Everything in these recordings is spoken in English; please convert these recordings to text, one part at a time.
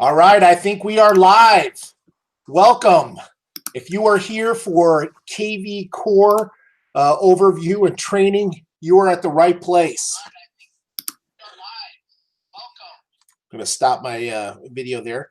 All right, I think we are live. Welcome. If you are here for KVCore overview and training, you are at the right place. I'm going to stop my video there.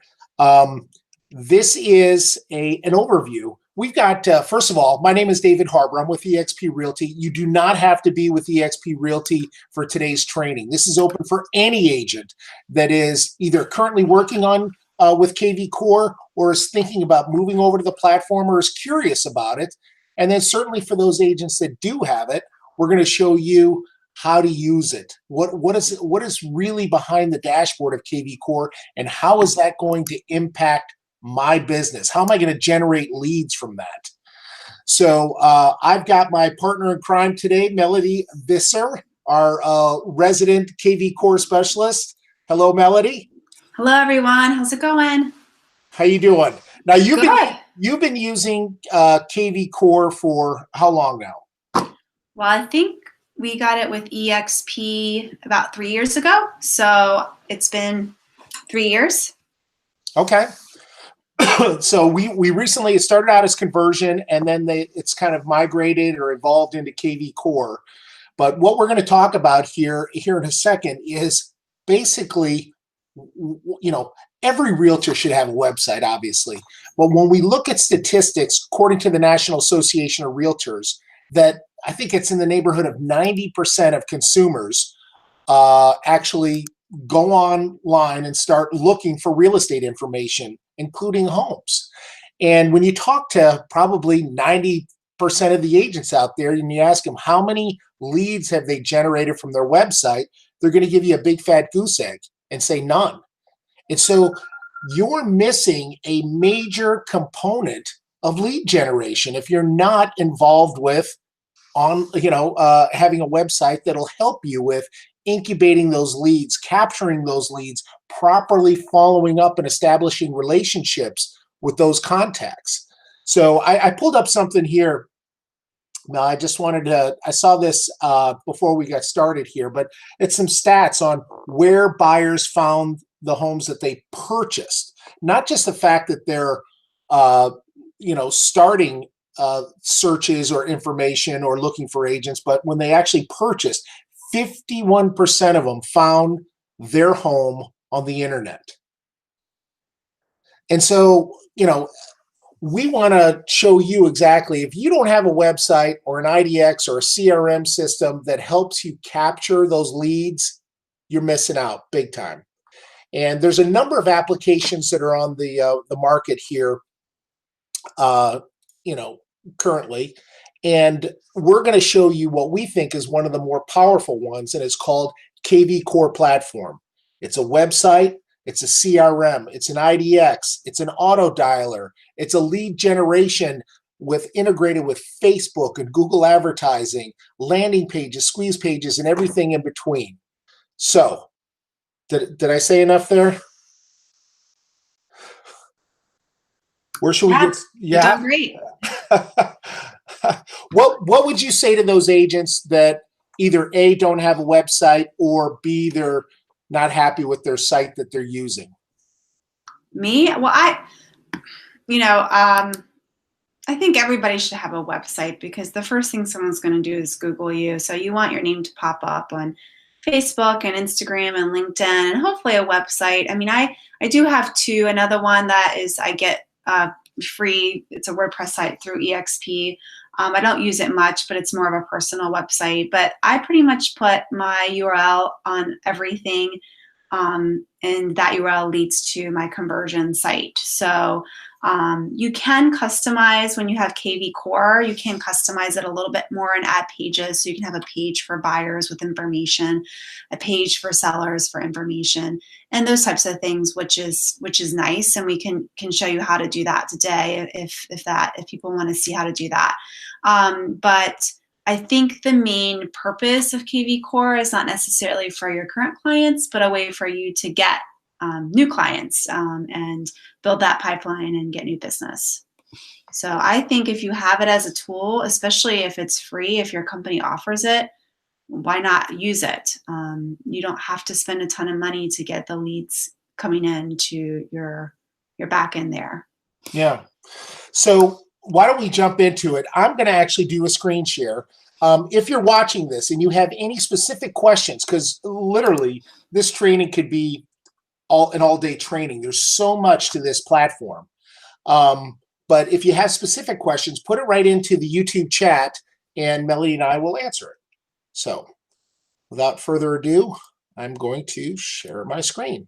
This is an overview. We've got, first of all, my name is David Harbour. I'm with eXp Realty. You do not have to be with eXp Realty for today's training. This is open for any agent that is either currently working on with KVCore or is thinking about moving over to the platform or is curious about it. And then certainly for those agents that do have it, we're going to show you how to use it. What is really behind the dashboard of KVCore, and how is that going to impact my business? How am I going to generate leads from that? So I've got my partner in crime today, Melody Visser, our resident KVCore specialist. Hello, Melody. Hello, everyone. How's it going? How you doing? Now you've been using KVCore for how long now? Well, I think we got it with eXp about 3 years ago. So it's been 3 years. Okay. So we recently, it started out as conversion, and then it's kind of migrated or evolved into KVCore. But what we're going to talk about here in a second is basically, you know, every realtor should have a website, obviously. But when we look at statistics, according to the National Association of Realtors, that I think it's in the neighborhood of 90% of consumers actually go online and start looking for real estate information, including homes. And when you talk to probably 90% of the agents out there and you ask them how many leads have they generated from their website, they're going to give you a big fat goose egg and say none. And so you're missing a major component of lead generation if you're not involved with having a website that'll help you with incubating those leads, capturing those leads, properly following up and establishing relationships with those contacts. So I pulled up something here. Now, I saw this before we got started here, but it's some stats on where buyers found the homes that they purchased. Not just the fact that they're, starting searches or information or looking for agents, but when they actually purchased, 51% of them found their home on the internet. And so, we want to show you exactly, if you don't have a website or an IDX or a CRM system that helps you capture those leads, you're missing out big time. And there's a number of applications that are on the market here, currently. And we're going to show you what we think is one of the more powerful ones, and it's called KVCore Platform. It's a website, it's a CRM, it's an IDX, it's an auto dialer, it's a lead generation integrated with Facebook and Google advertising, landing pages, squeeze pages, and everything in between. So, did I say enough there? Where should we get? Yeah, you're doing great. What would you say to those agents that either A, don't have a website, or B, they're not happy with their site that they're using? Me? Well, I think everybody should have a website, because the first thing someone's going to do is Google you. So you want your name to pop up on Facebook and Instagram and LinkedIn, and hopefully a website. I mean, I do have two. Another one that is I get free. It's a WordPress site through eXp. I don't use it much, but it's more of a personal website. But I pretty much put my URL on everything, and that URL leads to my conversion site. So you can customize when you have KVCore. You can customize it a little bit more and add pages. So you can have a page for buyers with information, a page for sellers for information, and those types of things, which is nice. And we can show you how to do that today if people want to see how to do that. But I think the main purpose of KVCore is not necessarily for your current clients, but a way for you to get new clients and build that pipeline and get new business. So I think if you have it as a tool, especially if it's free, if your company offers it, why not use it? You don't have to spend a ton of money to get the leads coming into your back end there. Yeah. So why don't we jump into it? I'm going to actually do a screen share. If you're watching this and you have any specific questions, because literally this training could be an all-day training. There's so much to this platform. But if you have specific questions, put it right into the YouTube chat and Melody and I will answer it. So without further ado, I'm going to share my screen.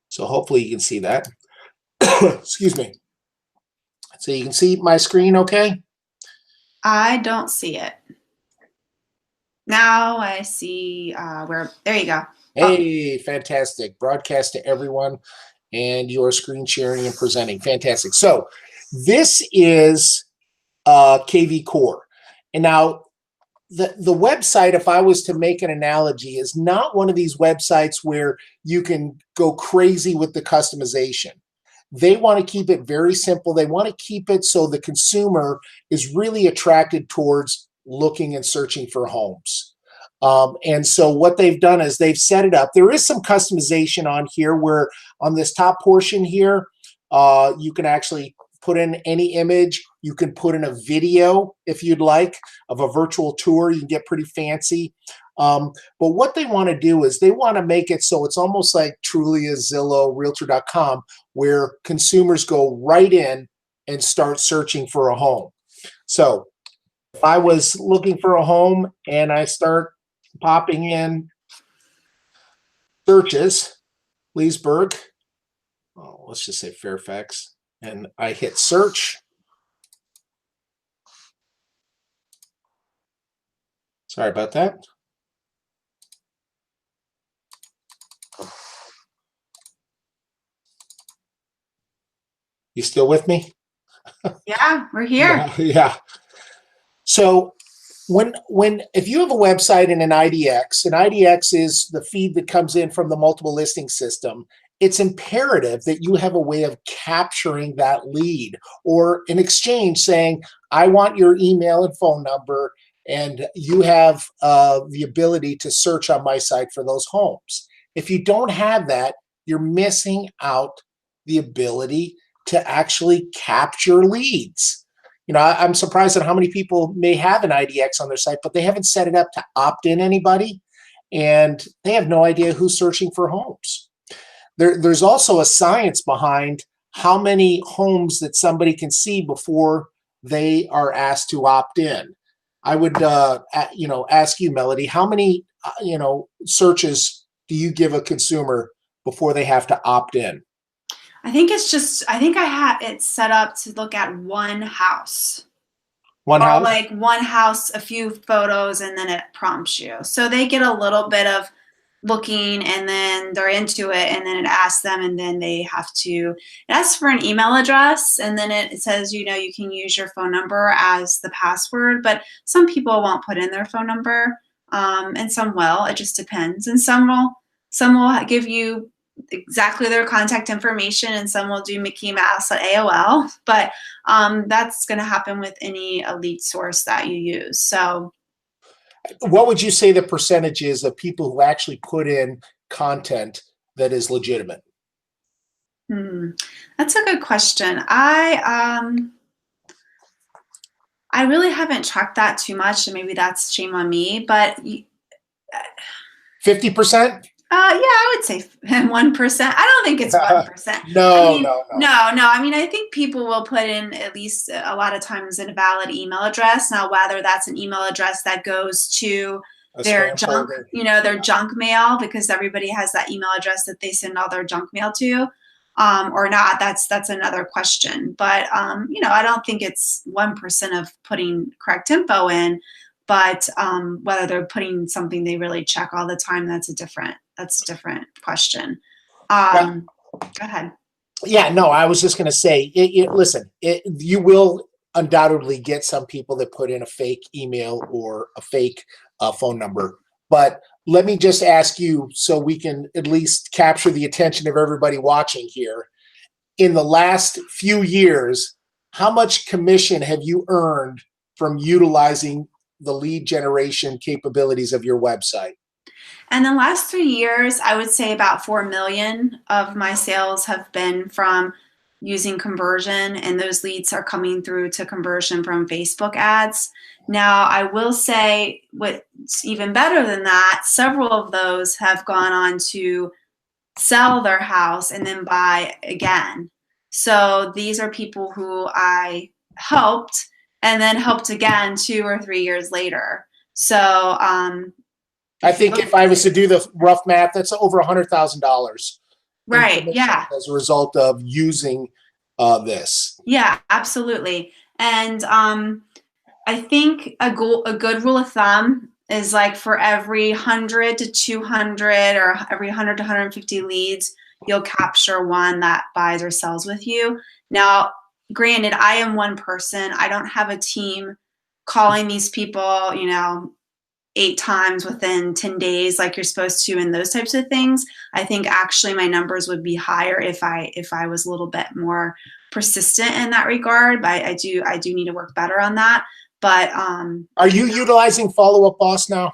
So hopefully you can see that. Excuse me. So you can see my screen okay? I don't see it. Now I see there you go. Hey, fantastic. Broadcast to everyone, and your screen sharing and presenting. Fantastic. So this is KVCore. And now the website, if I was to make an analogy, is not one of these websites where you can go crazy with the customization. They want to keep it very simple. They want to keep it so the consumer is really attracted towards looking and searching for homes. And so what they've done is they've set it up. There is some customization on here where on this top portion here, you can actually put in any image. You can put in a video if you'd like of a virtual tour. You can get pretty fancy. But what they want to do is they want to make it so it's almost like Trulia, Zillow, Realtor.com, where consumers go right in and start searching for a home. So if I was looking for a home and I start popping in searches, Leesburg, let's just say Fairfax, and I hit search. Sorry about that. You still with me? Yeah, we're here. Yeah. So if you have a website and an IDX is the feed that comes in from the multiple listing system, it's imperative that you have a way of capturing that lead or an exchange saying, I want your email and phone number, and you have the ability to search on my site for those homes. If you don't have that, you're missing out the ability to actually capture leads. You know, I'm surprised at how many people may have an IDX on their site, but they haven't set it up to opt in anybody, and they have no idea who's searching for homes. There's also a science behind how many homes that somebody can see before they are asked to opt in. I would, ask you, Melody, how many, searches do you give a consumer before they have to opt in? I think I have it set up to look at one house. One house? Like one house, a few photos, and then it prompts you. So they get a little bit of looking, and then they're into it, and then it asks them, and then they have to, it asks for an email address, and then it says, you can use your phone number as the password, but some people won't put in their phone number, and some will. It just depends. And some will give you exactly their contact information, and some will do Mickey Mouse at AOL, but that's going to happen with any lead source that you use. So what would you say the percentage is of people who actually put in content that is legitimate? That's a good question. I really haven't tracked that too much, and maybe that's shame on me, but 50%? Yeah, I would say 1%. I don't think it's 1%. No. I mean, I think people will put in at least a lot of times a valid email address. Now, whether that's an email address that goes to their junk, their junk mail, because everybody has that email address that they send all their junk mail to, or not, that's another question. But I don't think it's 1% of putting correct info in. But whether they're putting something they really check all the time, that's a different question. Go ahead. Yeah, no, I was just going to say, listen, you will undoubtedly get some people that put in a fake email or a fake phone number. But let me just ask you, so we can at least capture the attention of everybody watching here. In the last few years, how much commission have you earned from utilizing the lead generation capabilities of your website? And the last 3 years, I would say about 4 million of my sales have been from using conversion, and those leads are coming through to conversion from Facebook ads. Now, I will say what's even better than that, several of those have gone on to sell their house and then buy again. So these are people who I helped and then helped again 2 or 3 years later. So I think if I was to do the rough math, that's over $100,000 in right, commissions yeah, as a result of using this. yeah, absolutely. And I think a good rule of thumb is like for every 100 to 200 or every 100 to 150 leads, you'll capture one that buys or sells with you. Now, granted, I am one person. I don't have a team calling these people, 8 times within 10 days like you're supposed to, and those types of things. I think actually my numbers would be higher if I was a little bit more persistent in that regard. But I do need to work better on that. But are you utilizing Follow Up Boss now?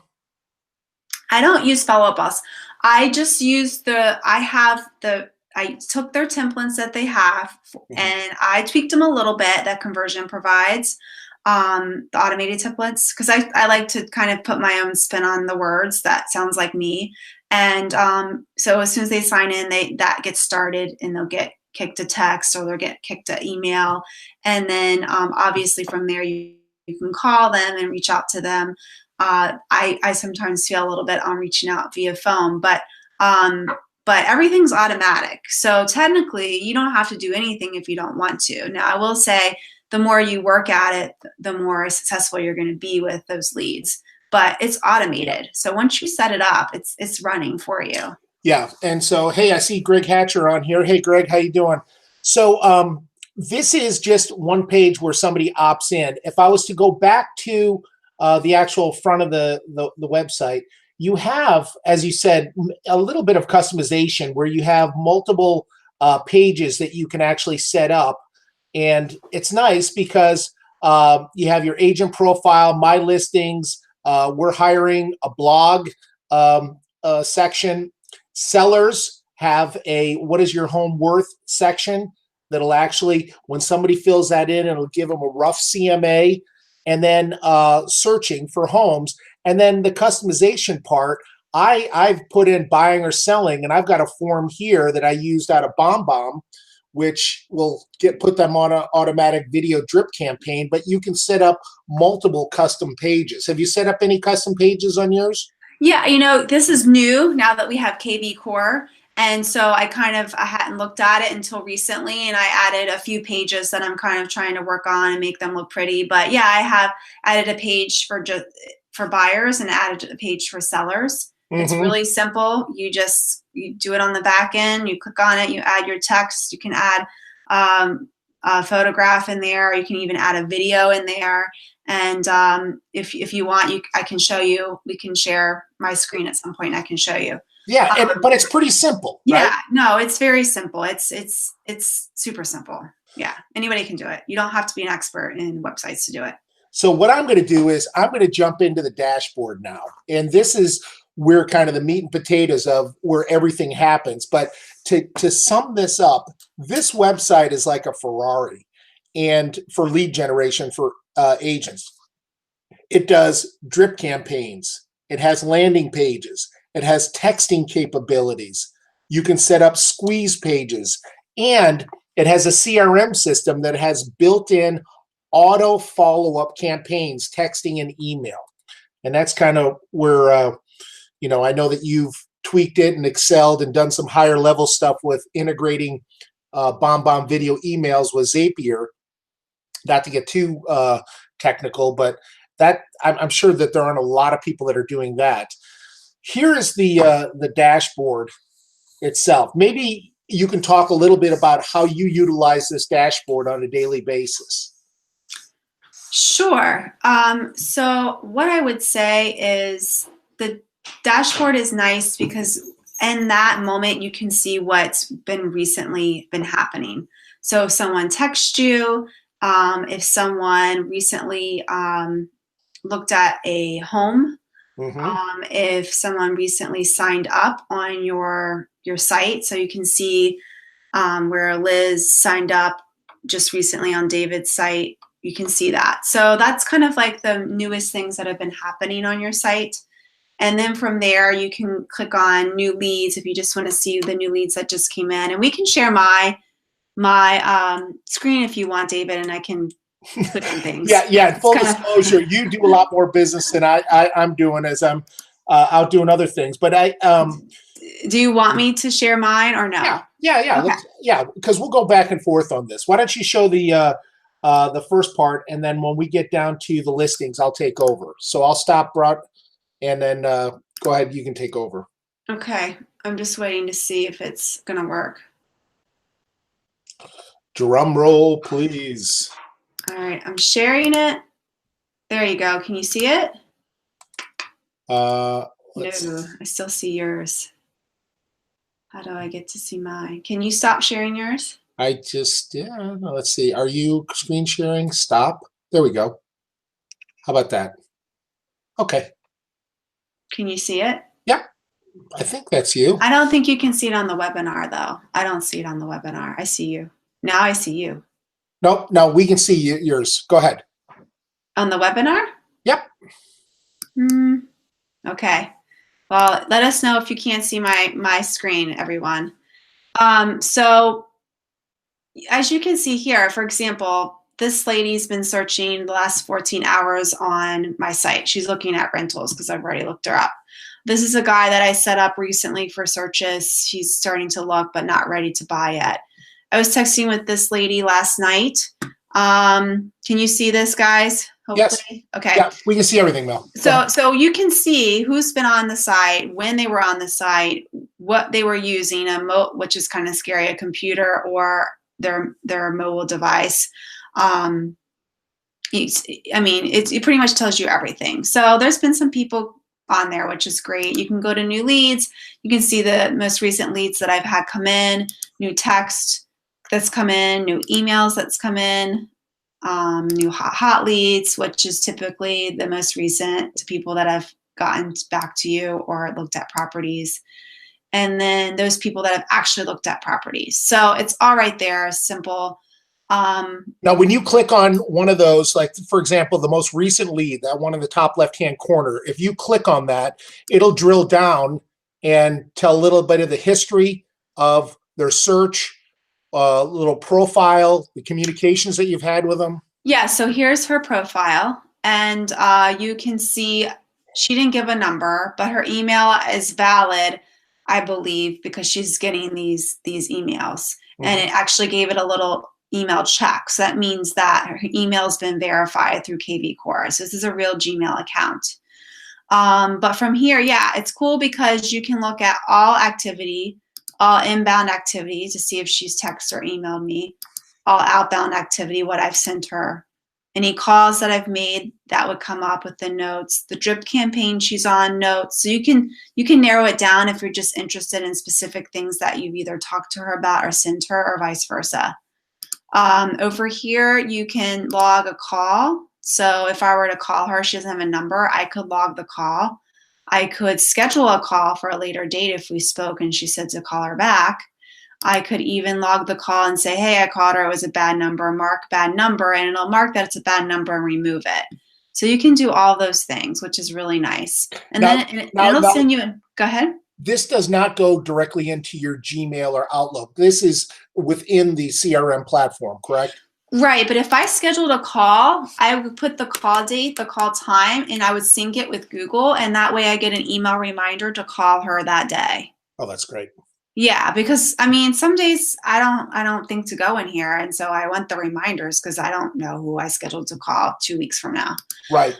I don't use Follow Up Boss. I just use I took their templates that they have and I tweaked them a little bit that Conversion provides, the automated templates, because I like to kind of put my own spin on the words that sounds like me. And so as soon as they sign in, that gets started and they'll get kicked a text or they'll get kicked an email. And then obviously from there, you can call them and reach out to them. I sometimes feel a little bit on reaching out via phone, but everything's automatic. So technically, you don't have to do anything if you don't want to. Now, I will say the more you work at it, the more successful you're going to be with those leads. But it's automated. So once you set it up, it's running for you. Yeah. And so, hey, I see Greg Hatcher on here. Hey, Greg, how you doing? So this is just one page where somebody opts in. If I was to go back to the actual front of the website, you have, as you said, a little bit of customization where you have multiple pages that you can actually set up. And it's nice because you have your agent profile, my listings, we're hiring, a blog section. Sellers have a what is your home worth section that'll actually, when somebody fills that in, it'll give them a rough CMA, and then searching for homes. And then the customization part, I've put in buying or selling, and I've got a form here that I used out of BombBomb, which will put them on an automatic video drip campaign, but you can set up multiple custom pages. Have you set up any custom pages on yours? Yeah, this is new now that we have KVCore. And so I hadn't looked at it until recently, and I added a few pages that I'm kind of trying to work on and make them look pretty. But yeah, I have added a page for buyers and added a page for sellers. Mm-hmm. It's really simple. You do it on the back end. You click on it. You add your text. You can add a photograph in there. You can even add a video in there. And if you want, I can show you. We can share my screen at some point, and I can show you. Yeah, but it's pretty simple, right? Yeah, no, it's very simple. It's super simple. Yeah, anybody can do it. You don't have to be an expert in websites to do it. So what I'm going to do is I'm going to jump into the dashboard now. And this is where kind of the meat and potatoes of where everything happens. But to sum this up, this website is like a Ferrari and for lead generation for agents. It does drip campaigns. It has landing pages. It has texting capabilities. You can set up squeeze pages. And it has a CRM system that has built-in auto follow-up campaigns, texting and email. And that's kind of where, I know that you've tweaked it and excelled and done some higher level stuff with integrating BombBomb video emails with Zapier. Not to get too technical, but that I'm sure that there aren't a lot of people that are doing that. Here is the dashboard itself. Maybe you can talk a little bit about how you utilize this dashboard on a daily basis. Sure. So what I would say is the dashboard is nice because in that moment you can see what's recently been happening. So if someone texts you, if someone recently looked at a home, Mm-hmm. If someone recently signed up on your site, so you can see where Liz signed up just recently on David's site. You can see that. So that's kind of like the newest things that have been happening on your site. And then from there, you can click on new leads if you just want to see the new leads that just came in. And we can share my screen if you want, David, and I can click on things. Yeah. Full disclosure, you do a lot more business than I'm doing, as I'm out doing other things. But do you want me to share mine or no? Yeah. Okay. Because we'll go back and forth on this. Why don't you show the first part, and then when we get down to the listings, I'll take over. So I'll stop, and then go ahead. You can take over. Okay. I'm just waiting to see if it's going to work. Drum roll, please. All right. I'm sharing it. There you go. Can you see it? No, I still see yours. How do I get to see mine? Can you stop sharing yours? Let's see. Are you screen sharing? Stop. There we go. How about that? Okay. Can you see it? Yep. I think that's you. I don't think you can see it on the webinar, though. I don't see it on the webinar. I see you. Now I see you. Nope. No, we can see yours. Go ahead. On the webinar? Yep. Okay. Well, let us know if you can't see my screen, everyone. So as you can see here, for example, this lady's been searching the last 14 hours on my site. She's looking at rentals because I've already looked her up. This is a guy that I set up recently for searches. He's starting to look, but not ready to buy yet. I was texting with this lady last night. Can you see this, guys? Hopefully? Yes. Okay. Yeah, we can see everything, Mel. So you can see who's been on the site, when they were on the site, what they were using, which is kind of scary, a computer or their mobile device. It pretty much tells you everything. So there's been some people on there, which is great. You can go to new leads. You can see the most recent leads that I've had come in, new text that's come in, new emails that's come in, new hot leads, which is typically the most recent to people that have gotten back to you or looked at properties. And then those people that have actually looked at properties. So it's all right there, simple. Now, when you click on one of those, like, for example, the most recent lead, that one in the top left-hand corner, if you click on that, it'll drill down and tell a little bit of the history of their search, little profile, the communications that you've had with them. Yeah, so here's her profile, and you can see she didn't give a number, but her email is valid, I believe, because she's getting these emails. Mm-hmm. And it actually gave it a little email check. So that means that her email's been verified through KVCore. So this is a real Gmail account. But from here, yeah, it's cool because you can look at all activity, all inbound activity to see if she's texted or emailed me, all outbound activity, what I've sent her, any calls that I've made that would come up with the notes, the drip campaign she's on, notes. So you can narrow it down if you're just interested in specific things that you've either talked to her about or sent her or vice versa. Over here, you can log a call. So if I were to call her, she doesn't have a number, I could log the call. I could schedule a call for a later date if we spoke and she said to call her back. I could even log the call and say, hey, I called her, it was a bad number, mark bad number, and it'll mark that it's a bad number and remove it. So you can do all those things, which is really nice. And it'll send you, go ahead. This does not go directly into your Gmail or Outlook. This is within the CRM platform, correct? Right, but if I scheduled a call, I would put the call date, the call time, and I would sync it with Google, and that way I get an email reminder to call her that day. Oh, that's great. Yeah, because I mean, some days I don't think to go in here, and so I want the reminders because I don't know who I scheduled to call 2 weeks from now. Right.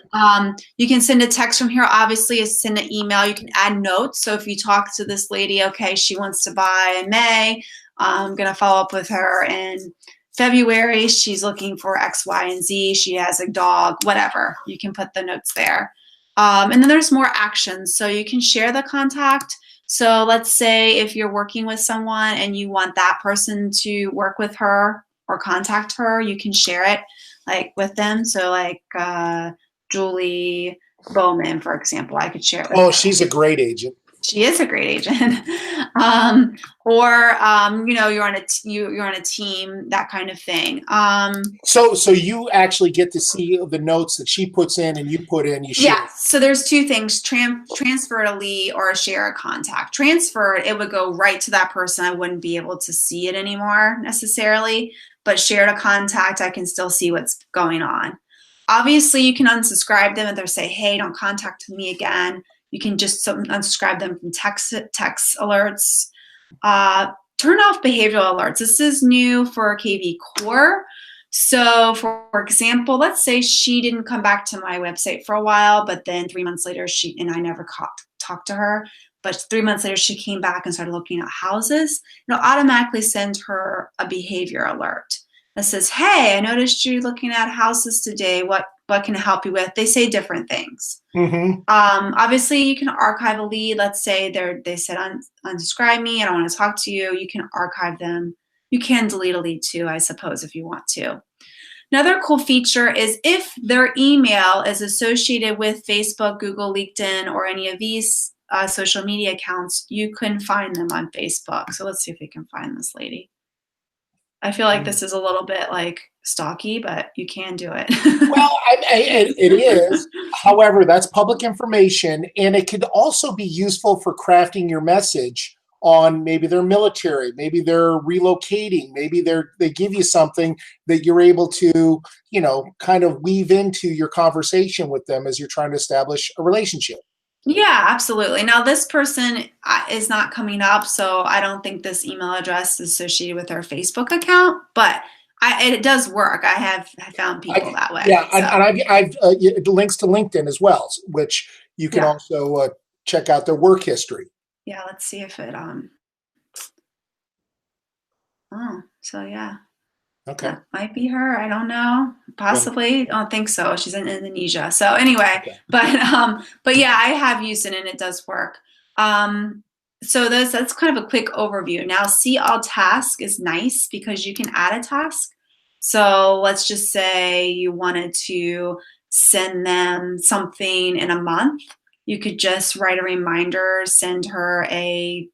You can send a text from here. Obviously, send an email. You can add notes. So if you talk to this lady, okay, she wants to buy in May. I'm gonna follow up with her in February. She's looking for X, Y, and Z. She has a dog. Whatever. You can put the notes there. And then there's more actions. So you can share the contact. So let's say if you're working with someone and you want that person to work with her or contact her, you can share it like with them. So like Julie Bowman, for example. I could share it with Oh, her. she's a great agent. She is a great agent. You know, you're on a team, that kind of thing. So you actually get to see the notes that she puts in and you put in, you share. Yeah, so there's two things, transfer a lead or share a contact. Transfer, it would go right to that person. I wouldn't be able to see it anymore necessarily, but shared a contact, I can still see what's going on. Obviously, you can unsubscribe them if they say, hey, don't contact me again. You can just unsubscribe them from text alerts. Turn off behavioral alerts. This is new for KVCore. So for example, let's say she didn't come back to my website for a while, but then 3 months later, I never talked to her, but 3 months later, she came back and started looking at houses. It'll automatically send her a behavior alert that says, hey, I noticed you looking at houses today. What can I help you with? They say different things. Mm-hmm. Obviously, you can archive a lead. Let's say they said, unsubscribe me, I don't want to talk to you. You can archive them. You can delete a lead too, I suppose, if you want to. Another cool feature is if their email is associated with Facebook, Google, LinkedIn, or any of these social media accounts, you can find them on Facebook. So let's see if we can find this lady. I feel like this is a little bit like stalky, but you can do it. Well, it is. However, that's public information, and it could also be useful for crafting your message on maybe they're military, maybe they're relocating, maybe they give you something that you're able to, kind of weave into your conversation with them as you're trying to establish a relationship. Yeah, absolutely. Now, this person is not coming up, so I don't think this email address is associated with their Facebook account, but it does work. I have found people that way. Yeah, so. and I've links to LinkedIn as well, which you can also check out their work history. Yeah, let's see if it, oh, so yeah. Okay. That might be her. I don't know. Possibly. I don't think so. She's in Indonesia. So anyway, okay. But yeah, I have used it and it does work. So that's kind of a quick overview. Now, see all task is nice because you can add a task. So let's just say you wanted to send them something in a month. You could just write a reminder, send her a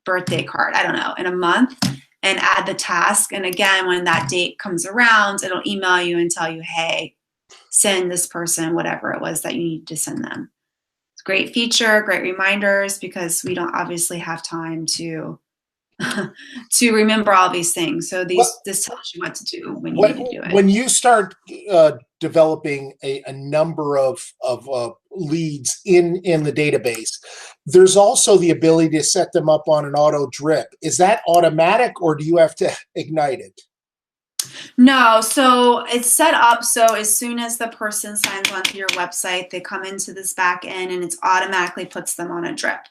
birthday card, I don't know, in a month, and add the task. And again, when that date comes around, it'll email you and tell you, hey, send this person whatever it was that you need to send them. It's a great feature, great reminders, because we don't obviously have time to to remember all these things. So this tells you what to do when you need to do it. When you start developing a number of leads in the database, there's also the ability to set them up on an auto drip. Is that automatic, or do you have to ignite it? No, so it's set up so as soon as the person signs onto your website, they come into this back end and it automatically puts them on a drip.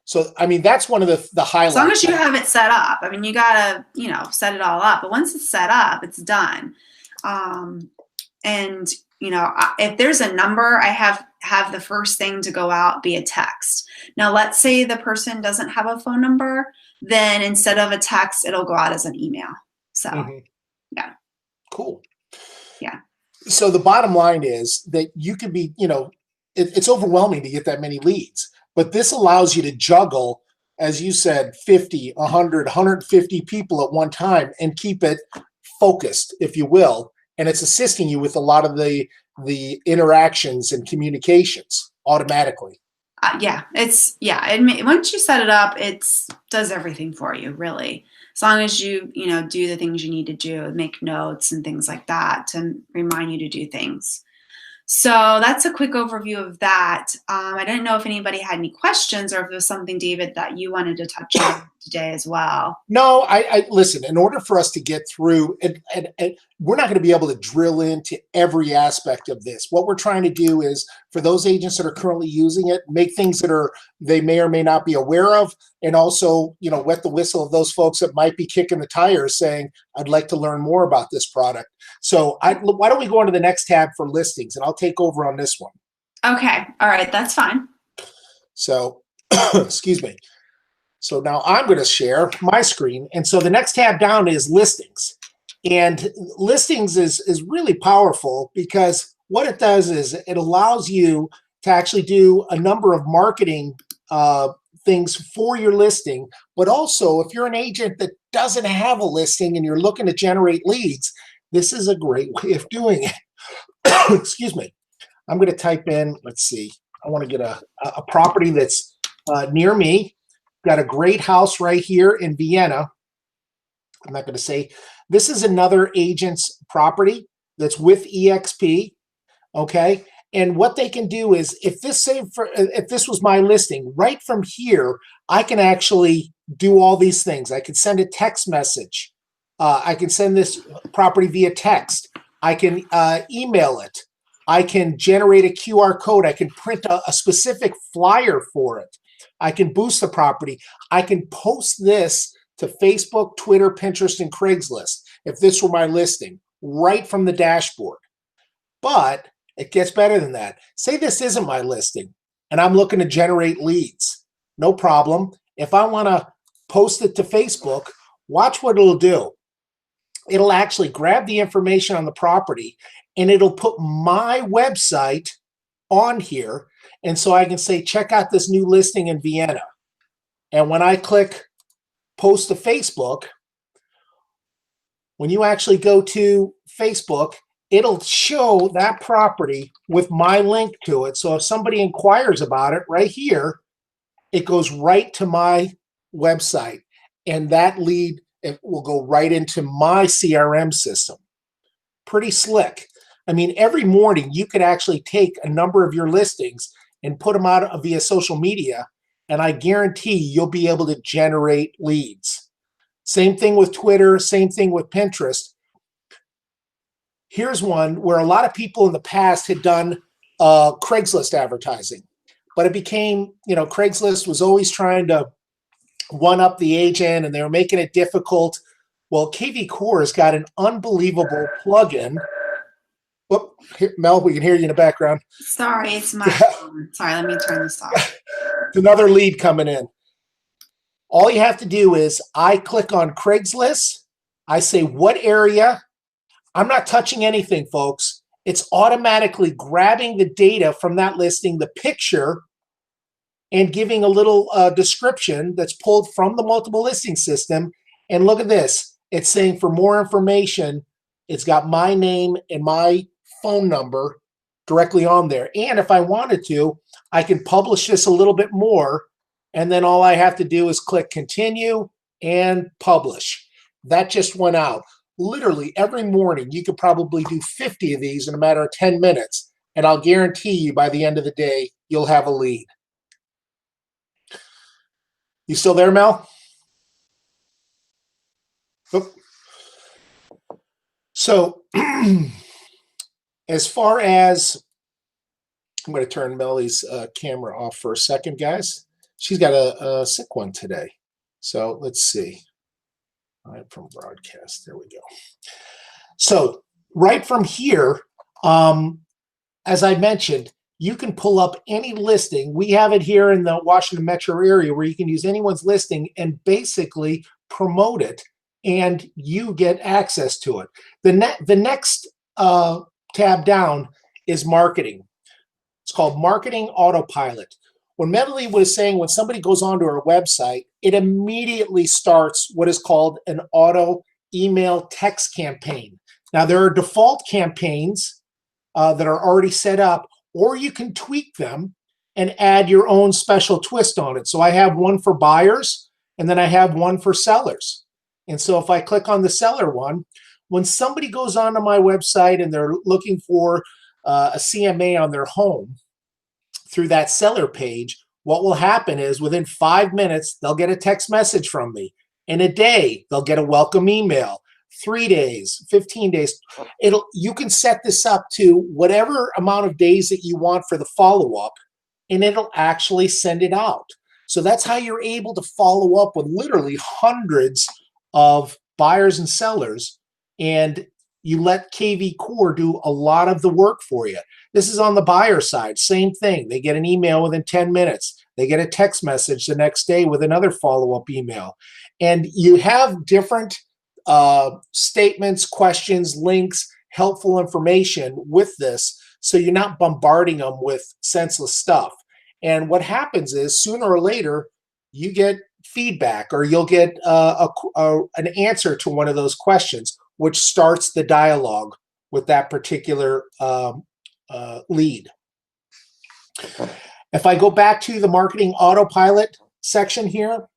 So, I mean, that's one of the highlights. As long as you have it set up. I mean, you got to, set it all up. But once it's set up, it's done. And, if there's a number, I have the first thing to go out be a text. Now, let's say the person doesn't have a phone number. Then instead of a text, it'll go out as an email. So, yeah. Cool. Yeah. So the bottom line is that you could be, it's overwhelming to get that many leads. But this allows you to juggle, as you said, 50, 100, 150 people at one time and keep it focused, if you will. And it's assisting you with a lot of the interactions and communications automatically. Once you set it up, it does everything for you, really. As long as you, do the things you need to do, make notes and things like that to remind you to do things. So that's a quick overview of that. I didn't know if anybody had any questions or if there's something, David, that you wanted to touch on today as well. No, I listen, in order for us to get through, and we're not going to be able to drill into every aspect of this. What we're trying to do is, for those agents that are currently using it, make things that they may or may not be aware of, and also, wet the whistle of those folks that might be kicking the tires saying, I'd like to learn more about this product. So why don't we go on to the next tab for listings, and I'll take over on this one. Okay. All right. That's fine. So, excuse me. So now I'm going to share my screen. And so the next tab down is listings. And listings is really powerful because what it does is it allows you to actually do a number of marketing things for your listing. But also, if you're an agent that doesn't have a listing and you're looking to generate leads, this is a great way of doing it. Excuse me. I'm going to type in, let's see, I want to get a property that's near me. Got a great house right here in Vienna. I'm not going to say, this is another agent's property that's with EXP, okay? And what they can do is, if this was my listing, right from here, I can actually do all these things. I can send a text message. I can send this property via text. I can email it. I can generate a QR code. I can print a specific flyer for it. I can boost the property. I can post this to Facebook, Twitter, Pinterest, and Craigslist if this were my listing, right from the dashboard. But it gets better than that. Say this isn't my listing and I'm looking to generate leads. No problem. If I want to post it to Facebook, watch what it'll do. It'll actually grab the information on the property and it'll put my website on here. And so I can say, check out this new listing in Vienna. And when I click post to Facebook, when you actually go to Facebook, it'll show that property with my link to it. So if somebody inquires about it right here, it goes right to my website. And that lead, it will go right into my CRM system. Pretty slick. I mean, every morning you could actually take a number of your listings and put them out via social media, and I guarantee you'll be able to generate leads. Same thing with Twitter, same thing with Pinterest. Here's one where a lot of people in the past had done Craigslist advertising, but it became, Craigslist was always trying to one up the agent and they were making it difficult. Well, KVCore has got an unbelievable plugin. Whoop, here, Mel, we can hear you in the background. Sorry, it's my phone. Sorry, let me turn this off. Another lead coming in. All you have to do is I click on Craigslist. I say what area. I'm not touching anything, folks. It's automatically grabbing the data from that listing, the picture, and giving a little description that's pulled from the multiple listing system. And look at this. It's saying for more information, it's got my name and my phone number directly on there. And if I wanted to, I can publish this a little bit more. And then all I have to do is click continue and publish. That just went out. Literally every morning, you could probably do 50 of these in a matter of 10 minutes. And I'll guarantee you by the end of the day, you'll have a lead. You still there, Mel? Oop. So as far as, I'm going to turn Melly's camera off for a second, guys. She's got a sick one today. So let's see. Right from broadcast, there we go. So right from here, as I mentioned, you can pull up any listing. We have it here in the Washington metro area where you can use anyone's listing and basically promote it, and you get access to it. The next tab down is marketing. It's called Marketing Autopilot. When Medley was saying when somebody goes onto our website, it immediately starts what is called an auto email text campaign. Now, there are default campaigns that are already set up, or you can tweak them and add your own special twist on it. So I have one for buyers, and then I have one for sellers. And so if I click on the seller one, when somebody goes onto my website and they're looking for a CMA on their home, through that seller page, what will happen is within 5 minutes, they'll get a text message from me. In a day, they'll get a welcome email. 3 days, 15 days. You can set this up to whatever amount of days that you want for the follow-up, and it'll actually send it out. So that's how you're able to follow up with literally hundreds of buyers and sellers, and you let KVCore do a lot of the work for you. This is on the buyer side, same thing. They get an email within 10 minutes. They get a text message the next day with another follow-up email. And you have different statements, questions, links, helpful information with this so you're not bombarding them with senseless stuff. And what happens is sooner or later, you get feedback, or you'll get an answer to one of those questions, which starts the dialogue with that particular lead. If I go back to the marketing autopilot section here,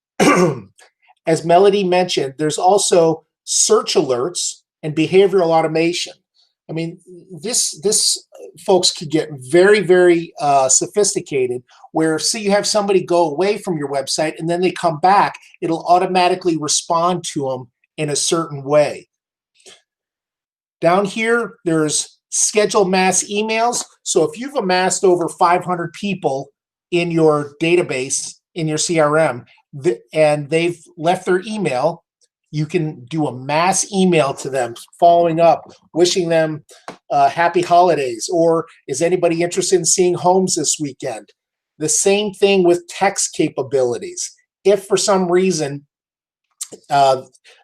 as Melody mentioned, there's also search alerts and behavioral automation. I mean, this folks could get very, very sophisticated, where say you have somebody go away from your website and then they come back, it'll automatically respond to them in a certain way. Down here, there's schedule mass emails. So if you've amassed over 500 people in your database, in your CRM, and they've left their email, you can do a mass email to them, following up, wishing them happy holidays, or is anybody interested in seeing homes this weekend? The same thing with text capabilities. If for some reason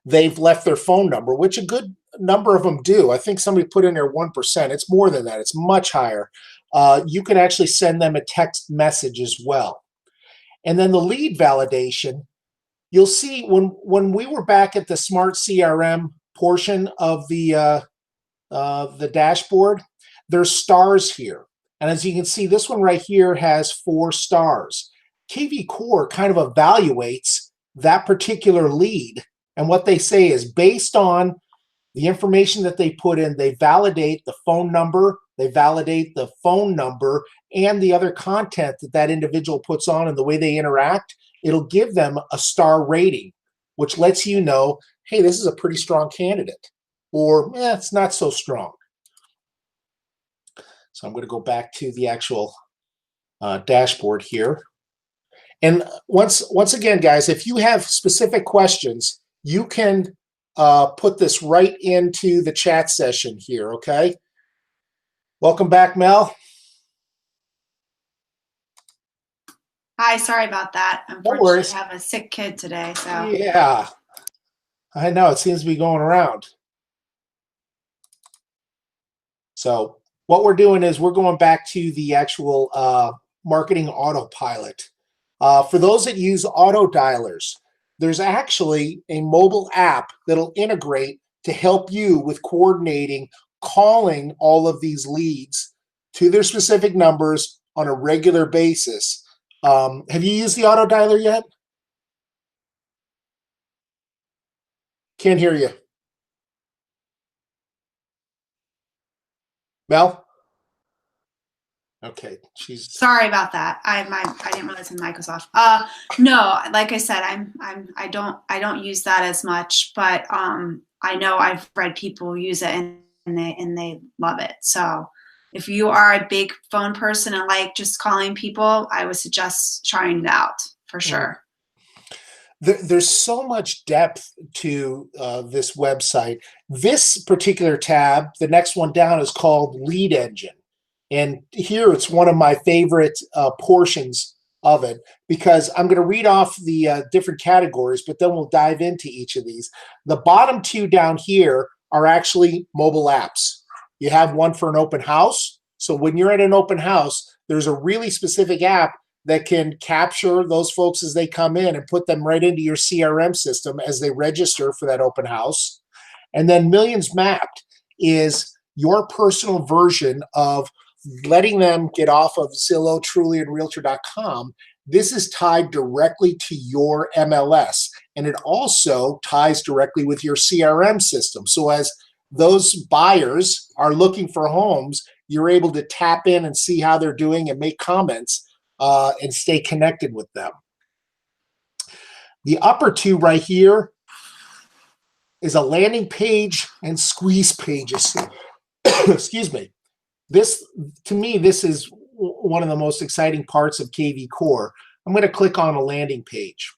they've left their phone number, which a good number of them do. I think somebody put in there 1%. It's more than that. It's much higher. You can actually send them a text message as well. And then the lead validation, you'll see when we were back at the Smart CRM portion of the dashboard, there's stars here. And as you can see, this one right here has 4 stars. KVCore kind of evaluates that particular lead. And what they say is, based on the information that they put in, they validate the phone number, and the other content that that individual puts on and the way they interact. It'll give them a star rating, which lets you know, hey, this is a pretty strong candidate, or it's not so strong. So I'm going to go back to the actual dashboard here. And once again, guys, if you have specific questions, you can put this right into the chat session here, okay? Welcome back, Mel. Hi, sorry about that. Unfortunately, I have a sick kid today, so. Yeah, I know, it seems to be going around. So what we're doing is we're going back to the actual marketing autopilot. For those that use auto dialers, there's actually a mobile app that'll integrate to help you with coordinating calling all of these leads to their specific numbers on a regular basis. Have you used the auto dialer yet? Can't hear you. Mel? Okay, she's sorry about that. I didn't realize my mic was off. No, like I said, I don't use that as much, but I know I've read people use it and they love it. So if you are a big phone person and like just calling people, I would suggest trying it out for sure. There's so much depth to this website. This particular tab, the next one down, is called Lead Engine. And here it's one of my favorite portions of it, because I'm going to read off the different categories, but then we'll dive into each of these. The bottom 2 down here are actually mobile apps. You have one for an open house. So when you're at an open house, there's a really specific app that can capture those folks as they come in and put them right into your CRM system as they register for that open house. And then Millions Mapped is your personal version of letting them get off of Zillow, Truly, and Realtor.com. This is tied directly to your MLS, and it also ties directly with your CRM system. So as those buyers are looking for homes, you're able to tap in and see how they're doing and make comments and stay connected with them. The upper 2 right here is a landing page and squeeze pages. Excuse me. This, to me, this is one of the most exciting parts of KVCore. I'm going to click on a landing page.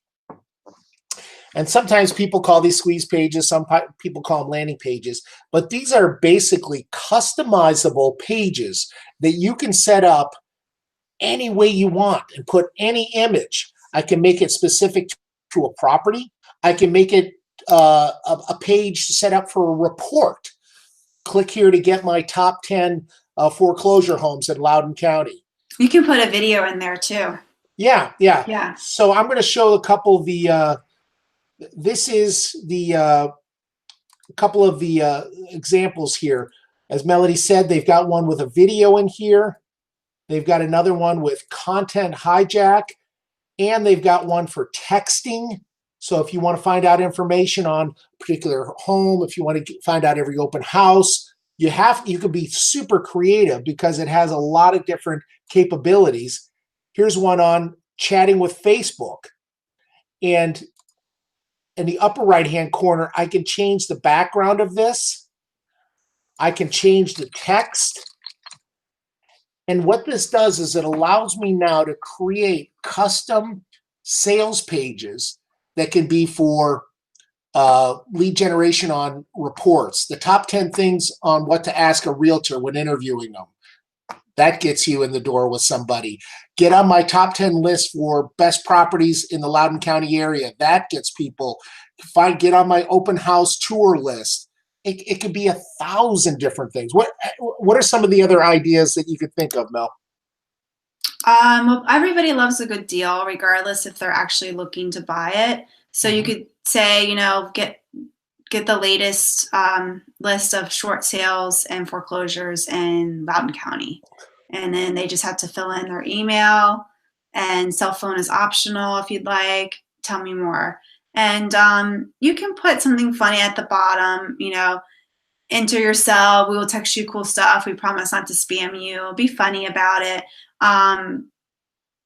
And sometimes people call these squeeze pages, some people call them landing pages, but these are basically customizable pages that you can set up any way you want and put any image. I can make it specific to a property. I can make it a page set up for a report. Click here to get my top 10 foreclosure homes in Loudoun County. You can put a video in there too. Yeah, yeah. Yeah. So I'm going to show a couple of the, this is the couple of the examples here. As Melody said, they've got one with a video in here. They've got another one with content hijack, and they've got one for texting. So if you want to find out information on a particular home, if you want to find out every open house, you can be super creative because it has a lot of different capabilities. Here's one on chatting with Facebook. And in the upper right-hand corner, I can change the background of this. I can change the text. And what this does is it allows me now to create custom sales pages that can be for lead generation on reports, the top 10 things on what to ask a realtor when interviewing them. That gets you in the door with somebody. Get on my top 10 list for best properties in the Loudoun County area. That gets people. Get on my open house tour list. It could be 1,000 different things. What are some of the other ideas that you could think of, Mel? Well, everybody loves a good deal, regardless if they're actually looking to buy it. So you could say, you know, get the latest list of short sales and foreclosures in Loudoun County. And then they just have to fill in their email, and cell phone is optional if you'd like. Tell me more. And you can put something funny at the bottom, you know, enter your cell. We will text you cool stuff. We promise not to spam you. Be funny about it.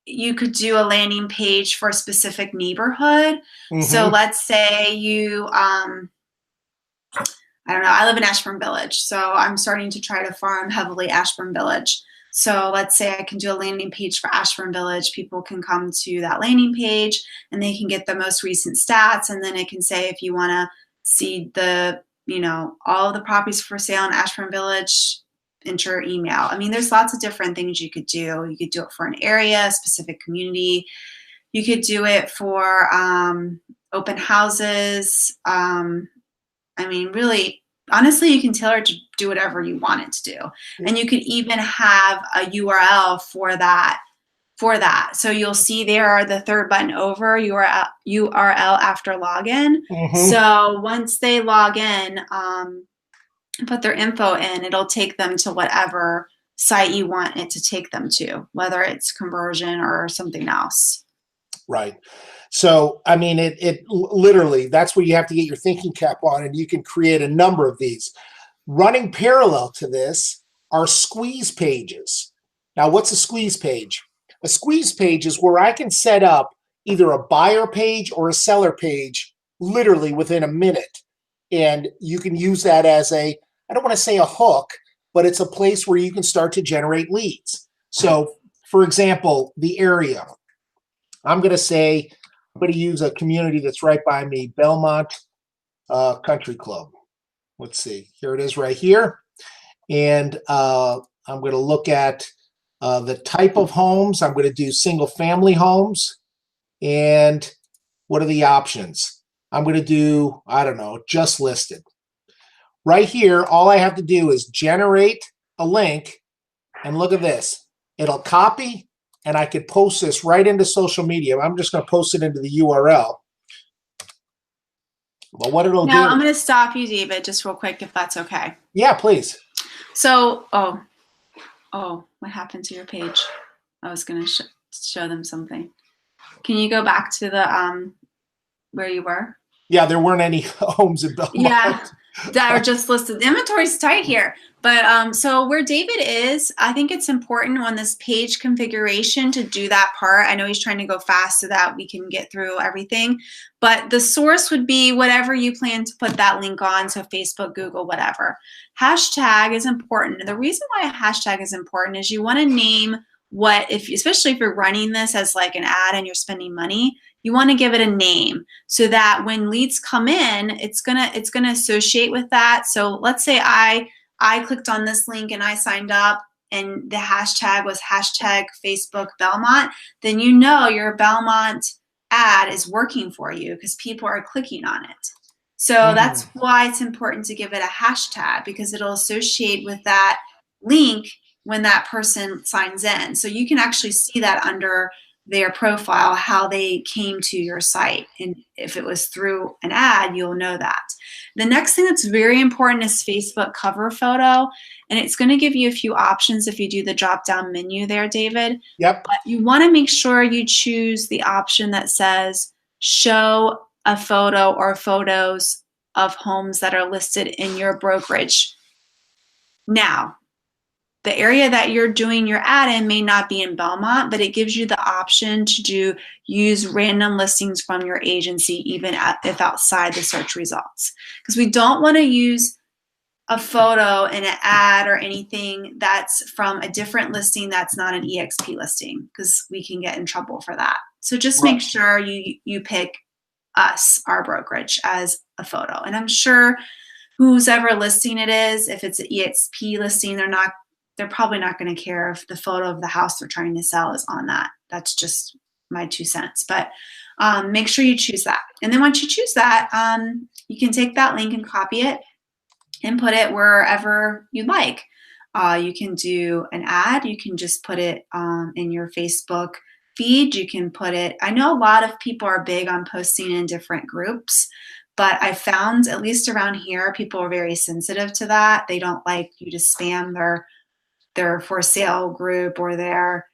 You could do a landing page for a specific neighborhood. So let's say you, I don't know, I live in Ashburn Village. So I'm starting to try to farm heavily Ashburn Village. So let's say I can do a landing page for Ashburn Village. People can come to that landing page and they can get the most recent stats. And then it can say, if you want to see the, you know, all of the properties for sale in Ashburn Village, enter your email. I mean, there's lots of different things you could do. You could do it for an area, a specific community. You could do it for open houses. I mean, really, honestly, you can tailor it to do whatever you want it to do. And you could even have a URL for that. So you'll see there the third button over, URL after login. So once they log in, put their info in, it'll take them to whatever site you want it to take them to, whether it's conversion or something else. Right. So, I mean, it literally, that's where you have to get your thinking cap on, and you can create a number of these. Running parallel to this are squeeze pages. Now, what's a squeeze page? A squeeze page is where I can set up either a buyer page or a seller page literally within a minute. And you can use that as I don't want to say a hook, but it's a place where you can start to generate leads. So, for example, the area. I'm going to use a community that's right by me, Belmont Country Club. Let's see. Here it is right here. And I'm going to look at the type of homes. I'm going to do single family homes. And what are the options? I'm going to do, I don't know, just listed. Right here, all I have to do is generate a link, and look at this. It'll copy, and I could post this right into social media. I'm just going to post it into the URL. But what it'll do... Now, I'm going to stop you, David, just real quick, if that's okay. Yeah, please. So, what happened to your page? I was going to show them something. Can you go back to the where you were? Yeah, there weren't any homes in Belmont. Yeah, that are just listed. The inventory's tight here. But so where David is, I think it's important on this page configuration to do that part. I know he's trying to go fast so that we can get through everything. But the source would be whatever you plan to put that link on, so Facebook, Google, whatever. Hashtag is important. And the reason why a hashtag is important is you want to name especially if you're running this as like an ad and you're spending money, you want to give it a name so that when leads come in, it's gonna associate with that. So let's say I clicked on this link and I signed up and the hashtag was hashtag Facebook Belmont, then you know your Belmont ad is working for you because people are clicking on it. So that's why it's important to give it a hashtag, because it'll associate with that link when that person signs in. So you can actually see that under their profile, how they came to your site. And if it was through an ad, you'll know that. The next thing that's very important is Facebook cover photo. And it's going to give you a few options if you do the drop-down menu there, David. Yep. But you want to make sure you choose the option that says show a photo or photos of homes that are listed in your brokerage. Now, the area that you're doing your ad in may not be in Belmont, but it gives you the option to use random listings from your agency, even if outside the search results. Because we don't want to use a photo in an ad or anything that's from a different listing that's not an EXP listing, because we can get in trouble for that. So just make sure you pick us, our brokerage, as a photo. And I'm sure whose ever listing it is, if it's an EXP listing, they're probably not going to care if the photo of the house they're trying to sell is on that. That's just my 2 cents. But make sure you choose that. And then once you choose that, you can take that link and copy it and put it wherever you'd like. You can do an ad. You can just put it in your Facebook feed. You can put it, I know a lot of people are big on posting in different groups, but I found, at least around here, people are very sensitive to that. They don't like you to spam their for sale group or their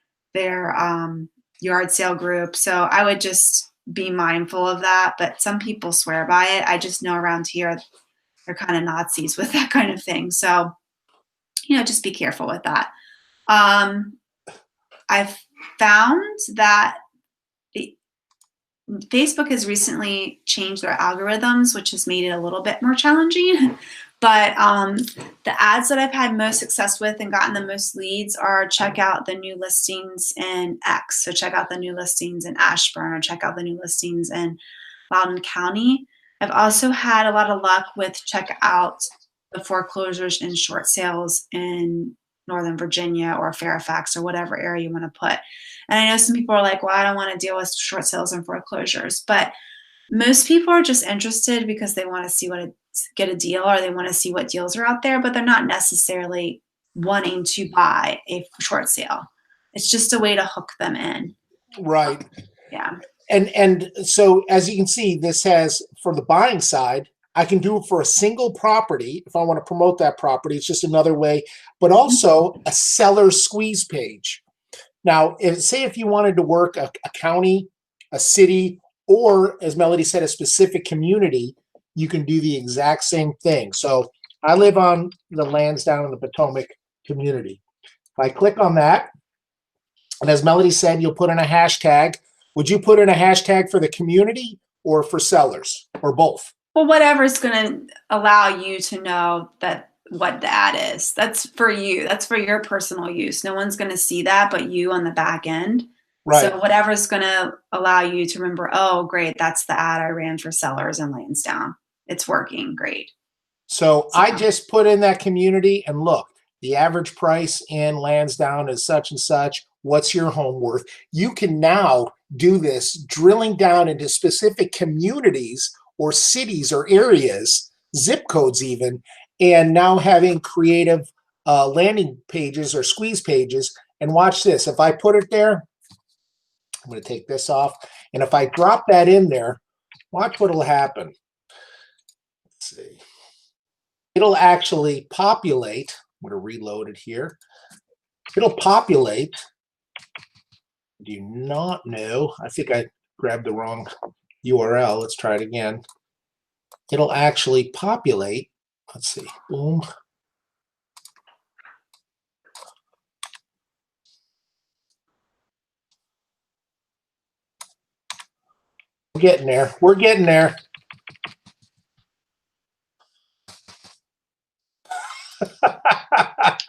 yard sale group. So I would just be mindful of that. But some people swear by it. I just know around here they're kind of Nazis with that kind of thing. So, just be careful with that. I've found that Facebook has recently changed their algorithms, which has made it a little bit more challenging. But the ads that I've had most success with and gotten the most leads are check out the new listings in X. So check out the new listings in Ashburn, or check out the new listings in Loudoun County. I've also had a lot of luck with check out the foreclosures and short sales in Northern Virginia or Fairfax or whatever area you want to put. And I know some people are like, well, I don't want to deal with short sales and foreclosures. But most people are just interested because they want to see get a deal, or they want to see what deals are out there, but they're not necessarily wanting to buy a short sale. It's just a way to hook them in. Right. Yeah. And so as you can see, this has, for the buying side, I can do it for a single property. If I want to promote that property, it's just another way, but also a seller squeeze page. Now, say if you wanted to work a county, a city, or as Melody said, a specific community, you can do the exact same thing. So I live on the Lansdowne in the Potomac community. If I click on that, and as Melody said, you'll put in a hashtag. Would you put in a hashtag for the community or for sellers, or both? Well, whatever's going to allow you to know what the ad is. That's for you. That's for your personal use. No one's going to see that but you on the back end. Right. So whatever's going to allow you to remember, oh, great, that's the ad I ran for sellers in Lansdowne. It's working. Great. So I just put in that community, and look, the average price in Lansdowne is such and such. What's your home worth? You can now do this, drilling down into specific communities or cities or areas, zip codes even, and now having creative landing pages or squeeze pages. And watch this. If I put it there, I'm going to take this off. And if I drop that in there, watch what will happen. Let's see. It'll actually populate. I'm going to reload it here. It'll populate. Do not know. I think I grabbed the wrong URL. Let's try it again. It'll actually populate. Let's see. Boom. We're getting there. We're getting there.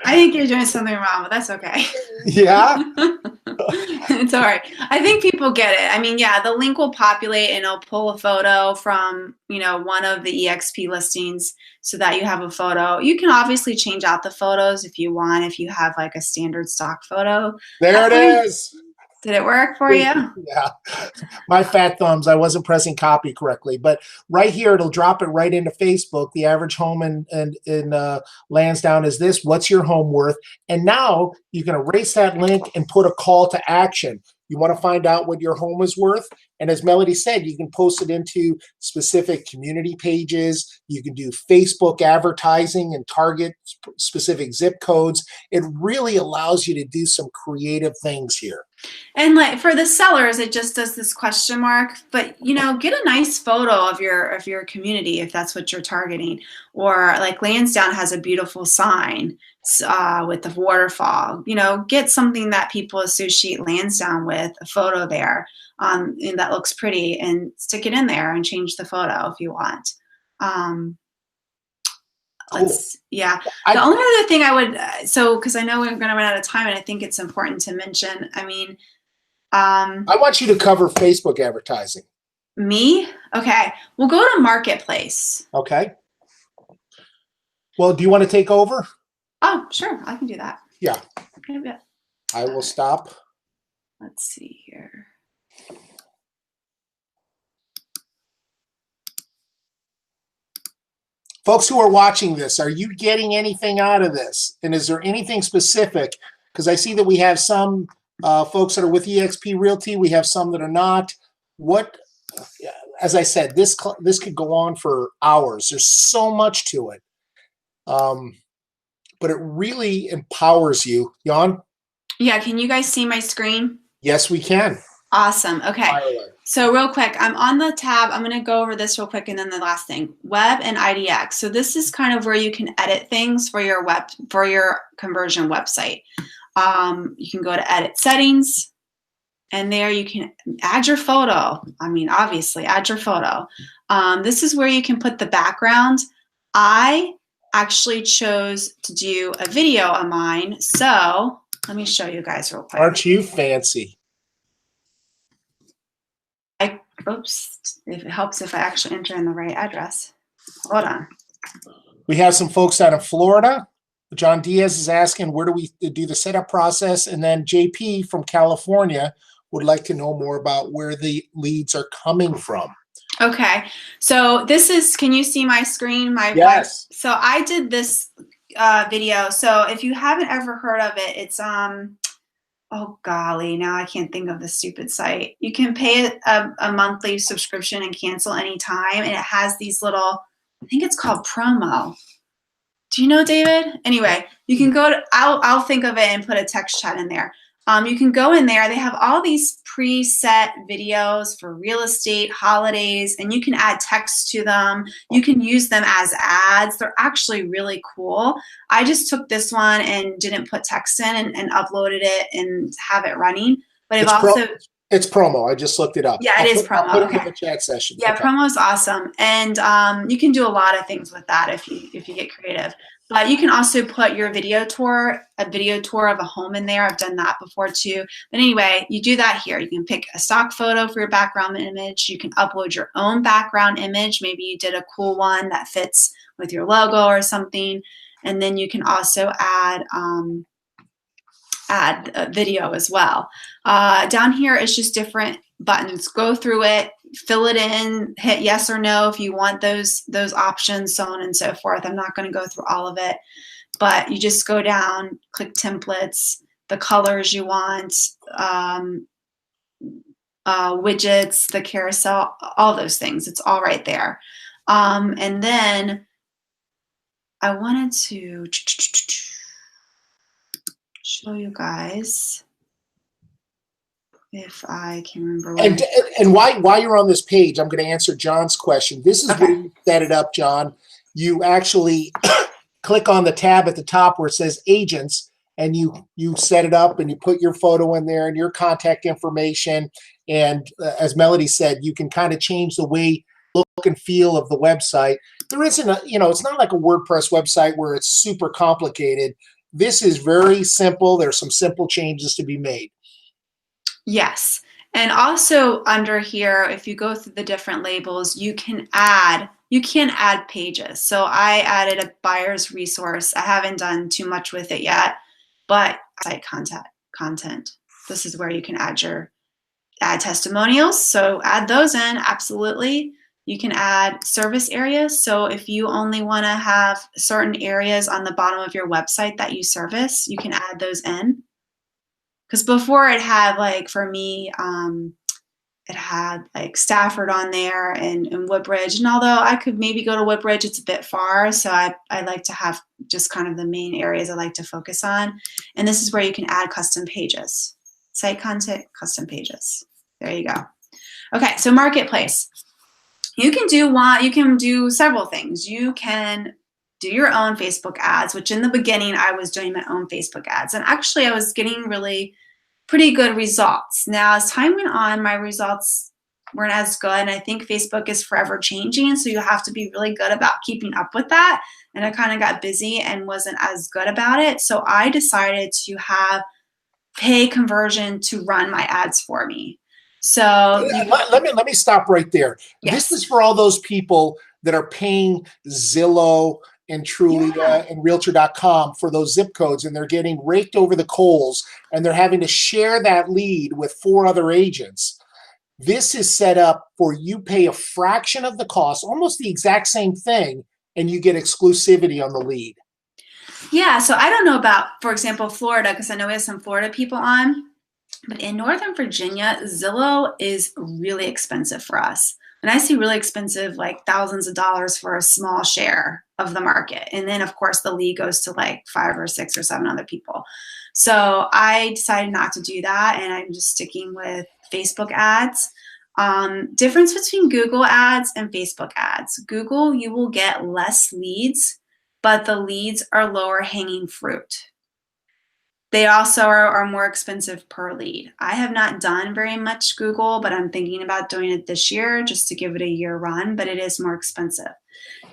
I think you're doing something wrong, but that's okay. Yeah. It's all right. I think people get it. I mean, yeah, the link will populate and it'll pull a photo from, one of the EXP listings so that you have a photo. You can obviously change out the photos if you want, if you have like a standard stock photo. There it is. Did it work for you? Yeah, my fat thumbs, I wasn't pressing copy correctly. But right here, it'll drop it right into Facebook. The average home in Lansdowne is this. What's your home worth? And now you can erase that link and put a call to action. You want to find out what your home is worth? And as Melody said, you can post it into specific community pages. You can do Facebook advertising and target specific zip codes. It really allows you to do some creative things here. And like for the sellers, it just does this question mark, but you know, get a nice photo of your community if that's what you're targeting. Or like Lansdowne has a beautiful sign with the waterfall. You know, get something that people associate Lansdowne with, a photo there, and that looks pretty, and stick it in there and change the photo if you want. Cool. Yeah. The only other thing I would, because I know we're going to run out of time, and I think it's important to mention. I mean, I want you to cover Facebook advertising. Me? Okay. We'll go to Marketplace. Okay. Well, do you want to take over? Oh, sure. I can do that. Yeah. Okay, yeah. I will stop. Let's see here. Folks who are watching this, are you getting anything out of this? And is there anything specific? Because I see that we have some folks that are with eXp Realty. We have some that are not. What, as I said, this could go on for hours. There's so much to it. But it really empowers you. Jan? Yeah, can you guys see my screen? Yes, we can. Awesome. Okay. So real quick, I'm on the tab. I'm going to go over this real quick, and then the last thing, web and IDX. So this is kind of where you can edit things for your conversion website. You can go to edit settings, and there you can add your photo. I mean, obviously, add your photo. This is where you can put the background. I actually chose to do a video of mine, so let me show you guys real quick. Aren't you fancy? Oops, if it helps if I actually enter in the right address. Hold on. We have some folks out of Florida. John Diaz is asking, where do we do the setup process? And then JP from California would like to know more about where the leads are coming from. Okay. So this is, can you see my screen? Yes. So I did this video. So if you haven't ever heard of it, it's, oh golly, now I can't think of the stupid site. You can pay a monthly subscription and cancel anytime. And it has these little, I think it's called promo. Do you know, David? Anyway, you can go to, I'll think of it and put a text chat in there. You can go in there. They have all these preset videos for real estate, holidays, and you can add text to them. You can use them as ads. They're actually really cool. I just took this one and didn't put text in and uploaded it and have it running. But it's promo. I just looked it up. Yeah, it is promo. I'll put it in the chat session. Yeah, okay. Promo is awesome, and you can do a lot of things with that if you get creative. But you can also put your video tour, a video tour of a home in there. I've done that before too. But anyway, you do that here. You can pick a stock photo for your background image. You can upload your own background image. Maybe you did a cool one that fits with your logo or something. And then you can also add a video as well. Down here is just different buttons. Go through it, fill it in, hit yes or no if you want those options, so on and so forth. I'm not going to go through all of it, but you just go down, click templates, the colors you want, widgets, the carousel, all those things. It's all right there. And then I wanted to show you guys if I can remember. And while you're on this page, I'm going to answer John's question. This is where you set it up, John. You actually click on the tab at the top where it says agents, and you set it up and you put your photo in there and your contact information. And as Melody said, you can kind of change the way, look and feel of the website. There isn't it's not like a WordPress website where it's super complicated. This is very simple. There's some simple changes to be made. Yes. And also under here, if you go through the different labels, you can add pages. So I added a buyer's resource. I haven't done too much with it yet, but site content. This is where you can add testimonials. So add those in, absolutely. You can add service areas. So if you only want to have certain areas on the bottom of your website that you service, you can add those in. Because before it had, like, for me, it had like Stafford on there and Woodbridge. And although I could maybe go to Woodbridge, it's a bit far. So I like to have just kind of the main areas I like to focus on. And this is where you can add custom pages. Site content, custom pages. There you go. Okay, so marketplace. You can do several things. You can do your own Facebook ads, which in the beginning I was doing my own Facebook ads. And actually I was getting really pretty good results. Now, as time went on, my results weren't as good. And I think Facebook is forever changing. So you have to be really good about keeping up with that. And I kind of got busy and wasn't as good about it. So I decided to have pay conversion to run my ads for me. So let me stop right there. Yes. This is for all those people that are paying Zillow and Trulia and Realtor.com for those zip codes, and they're getting raked over the coals, and they're having to share that lead with 4 other agents. This is set up for you pay a fraction of the cost, almost the exact same thing, and you get exclusivity on the lead. Yeah, so I don't know about, for example, Florida, because I know we have some Florida people on. But in Northern Virginia, Zillow is really expensive for us. And I see really expensive, like thousands of dollars for a small share of the market. And then, of course, the lead goes to like 5 or 6 or 7 other people. So I decided not to do that. And I'm just sticking with Facebook ads. Difference between Google ads and Facebook ads. Google, you will get less leads, but the leads are lower hanging fruit. They also are more expensive per lead. I have not done very much Google, but I'm thinking about doing it this year just to give it a year run, but it is more expensive.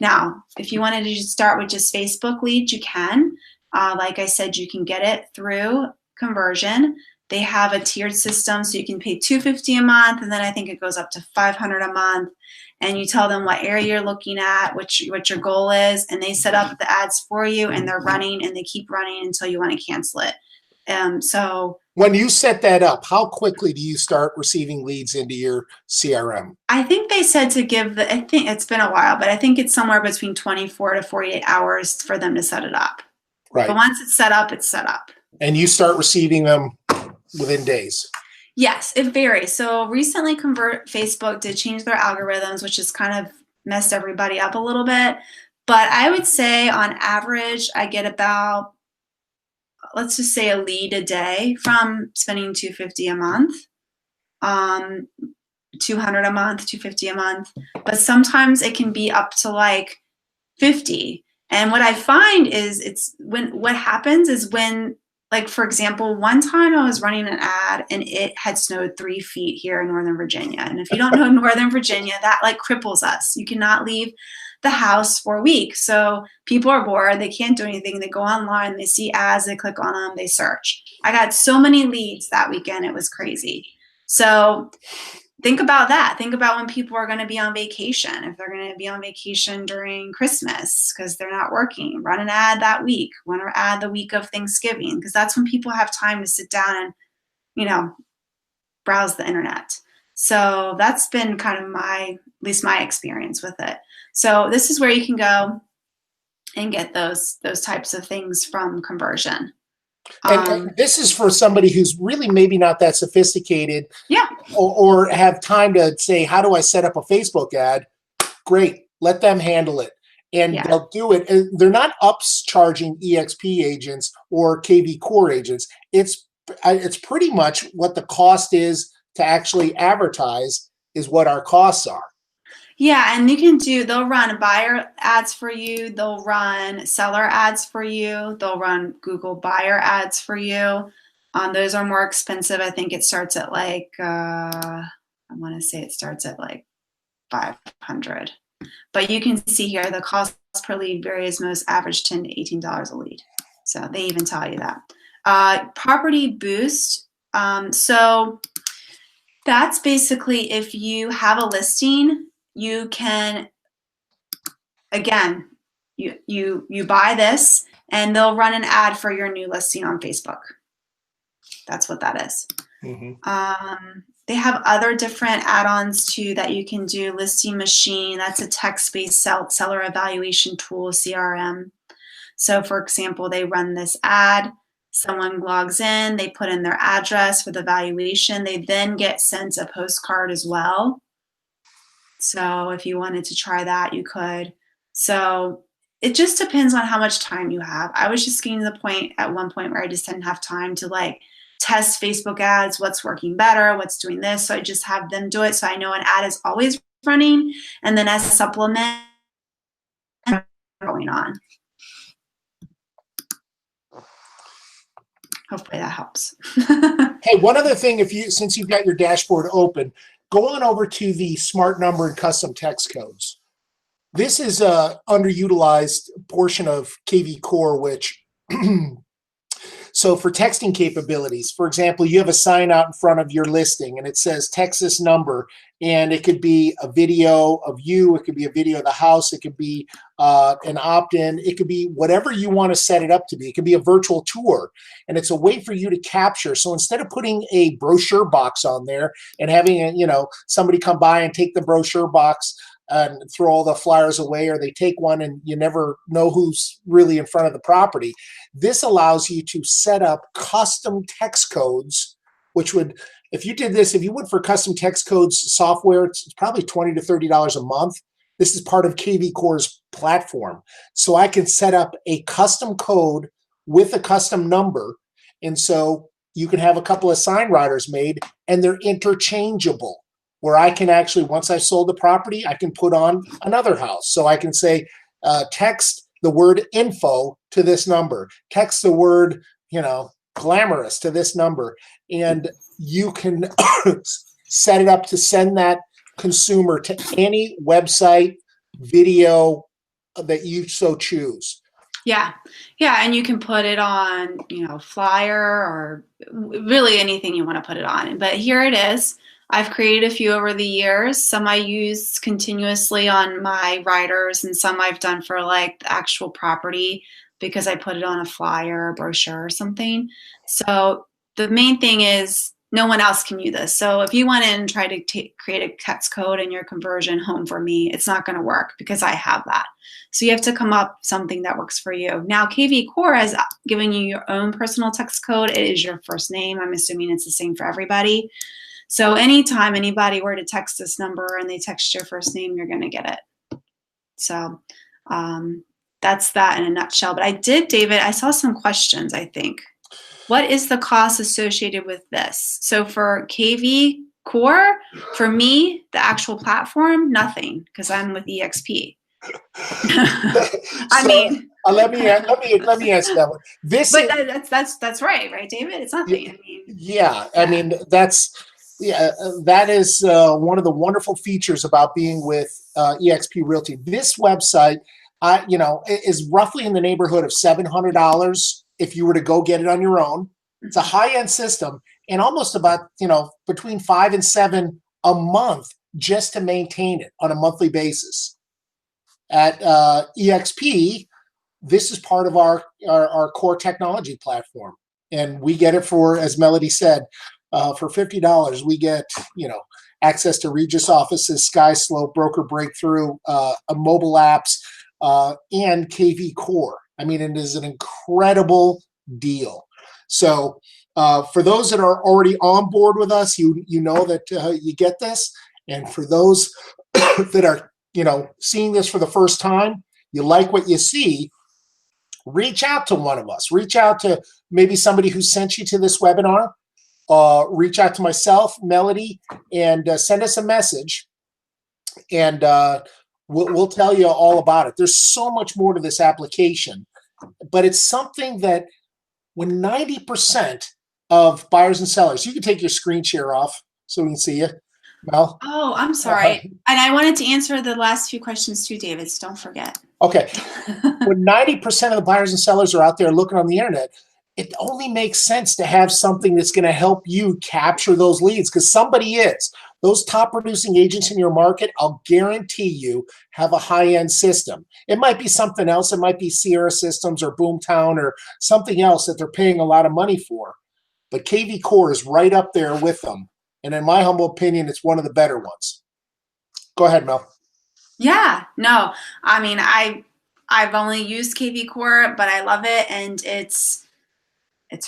Now, if you wanted to just start with just Facebook leads, you can. Like I said, you can get it through conversion. They have a tiered system, so you can pay $250 a month, and then I think it goes up to $500 a month. And you tell them what area you're looking at, what your goal is, and they set up the ads for you, and they're running, and they keep running until you want to cancel it. So when you set that up, how quickly do you start receiving leads into your CRM? I think they said to give I think it's been a while, but I think it's somewhere between 24 to 48 hours for them to set it up. Right. But once it's set up, it's set up. And you start receiving them within days. Yes, it varies. So recently Facebook did change their algorithms, which has kind of messed everybody up a little bit. But I would say on average, I get about, let's just say, a lead a day from spending $250 a month, $200 a month, $250 a month. But sometimes it can be up to like 50. And what I find is what happens is when, like, for example, one time I was running an ad and it had snowed 3 feet here in Northern Virginia. And if you don't know Northern Virginia, that like cripples us. You cannot leave the house for a week. So people are bored. They can't do anything. They go online, they see ads, they click on them, they search. I got so many leads that weekend. It was crazy. So think about that. Think about when people are going to be on vacation. If they're going to be on vacation during Christmas because they're not working, run an ad that week. Run an ad the week of Thanksgiving, because that's when people have time to sit down and, browse the internet. So that's been kind of at least my experience with it. So this is where you can go and get those types of things from conversion. And this is for somebody who's really maybe not that sophisticated, yeah, or have time to say, how do I set up a Facebook ad? Great, let them handle it. And they'll do it. And they're not upcharging EXP agents or KVCore agents. It's pretty much what the cost is to actually advertise is what our costs are. Yeah, and they'll run buyer ads for you. They'll run seller ads for you. They'll run Google buyer ads for you. Those are more expensive. I think it starts at like, I want to say it starts at like $500. But you can see here the cost per lead varies, most average $10 to $18 a lead. So they even tell you that. Property boost. So that's basically if you have a listing, you can, again, you buy this and they'll run an ad for your new listing on Facebook. That's what that is. Mm-hmm. They have other different add-ons too that you can do. Listing Machine, that's a text-based seller evaluation tool, CRM. So for example, they run this ad, someone logs in, they put in their address for the valuation, they then get sent a postcard as well. So if you wanted to try that, you could. So it just depends on how much time you have. I was just getting to the point at one point where I just didn't have time to like test Facebook ads, what's working better, what's doing this. So I just have them do it. So I know an ad is always running. And then as a supplement going on. Hopefully that helps. Hey, one other thing, since you've got your dashboard open, go on over to the smart number and custom text codes. This is a underutilized portion of KVCore, which so for texting capabilities, for example, you have a sign out in front of your listing and it says text this number, and it could be a video of you, it could be a video of the house, it could be an opt-in, it could be whatever you want to set it up to be. It could be a virtual tour, and it's a way for you to capture. So instead of putting a brochure box on there and having somebody come by and take the brochure box and throw all the flyers away, or they take one and you never know who's really in front of the property. This allows you to set up custom text codes, which would, if you did this, if you went for custom text codes software, it's probably $20 to $30 a month. This is part of KVCore's platform. So I can set up a custom code with a custom number. And so you can have a couple of sign riders made, and they're interchangeable, where I can actually, once I've sold the property, I can put on another house. So I can say, text the word info to this number, text the word, glamorous to this number. And you can set it up to send that consumer to any website, video that you so choose. Yeah. And you can put it on, flyer or really anything you want to put it on. But here it is. I've created a few over the years. Some I use continuously on my riders, and some I've done for like the actual property because I put it on a flyer or brochure or something. So the main thing is no one else can use this. So if you went in and try to create a text code in your conversion home for me, it's not going to work because I have that. So you have to come up something that works for you. Now KVCore has given you your own personal text code. It is your first name. I'm assuming it's the same for everybody. So anytime anybody were to text this number and they text your first name, you're going to get it. So that's that in a nutshell. But David, I saw some questions, I think. What is the cost associated with this? So for KVCore, for me, the actual platform, nothing, because I'm with EXP. Let me answer that one. That's right, David? It's nothing. That is one of the wonderful features about being with EXP Realty. This website, is roughly in the neighborhood of $700 if you were to go get it on your own. It's a high-end system, and almost about between $5 and $7 a month just to maintain it on a monthly basis. At EXP, this is part of our core technology platform, and we get it for, as Melody said, for $50, we get, access to Regis offices, SkySlope, Broker Breakthrough, mobile apps, and KVCore. I mean, it is an incredible deal. So for those that are already on board with us, you know that you get this. And for those that are, seeing this for the first time, you like what you see, reach out to one of us. Reach out to maybe somebody who sent you to this webinar. Reach out to myself, Melody, and send us a message, and we'll tell you all about it. There's so much more to this application, but it's something that when 90% of buyers and sellers, you can take your screen share off so we can see you, Mel. Oh, I'm sorry. And I wanted to answer the last few questions too, David, so don't forget. Okay. When 90% of the buyers and sellers are out there looking on the internet, it only makes sense to have something that's going to help you capture those leads, because somebody is. Those top producing agents in your market, I'll guarantee you, have a high-end system. It might be something else. It might be Sierra Systems or Boomtown or something else that they're paying a lot of money for. but KVCore is right up there with them. And in my humble opinion, it's one of the better ones. Go ahead, Mel. Yeah, no, I mean, I've only used KVCore, but I love it, and it's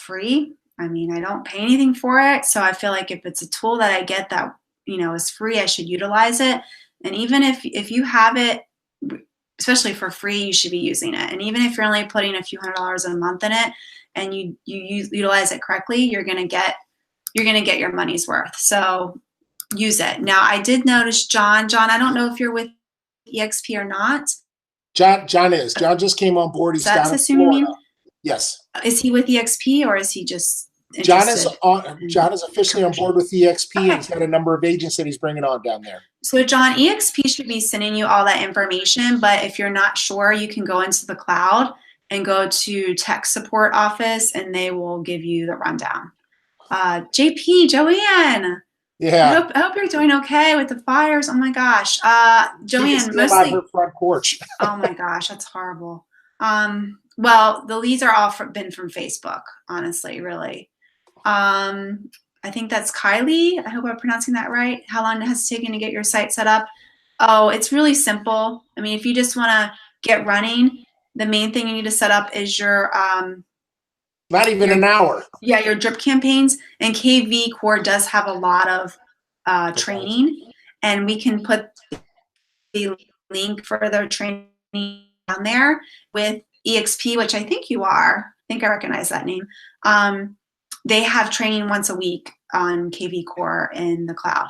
free. I mean, I don't pay anything for it, so I feel like if it's a tool that I get that, you know, is free, I should utilize it. And even if you have it, especially for free, you should be using it. And even if you're only putting a few $100s a month in it, and you utilize it correctly, you're gonna get your money's worth. So use it. Now, I did notice John, I don't know if you're with EXP or not. John just came on board. He's down in Florida. Yes. Is he with EXP or is he just interested? John is officially on board with EXP, okay. And he's got a number of agents that he's bringing on down there. So John, EXP should be sending you all that information, but if you're not sure, you can go into the cloud and go to tech support office and they will give you the rundown. Joanne. Yeah. I hope you're doing okay with the fires. Oh my gosh. Joanne, mostly her front porch. Oh my gosh, that's horrible. Well, the leads are all been from Facebook, honestly, really. I think that's Kylie. I hope I'm pronouncing that right. How long has it taken to get your site set up? Oh, it's really simple. I mean, if you just want to get running, the main thing you need to set up is your not even an hour. Yeah, your drip campaigns. And KVCore does have a lot of training, and we can put the link for their training down there with EXP, which I think you are. I think I recognize that name. They have training once a week on KVCore in the cloud.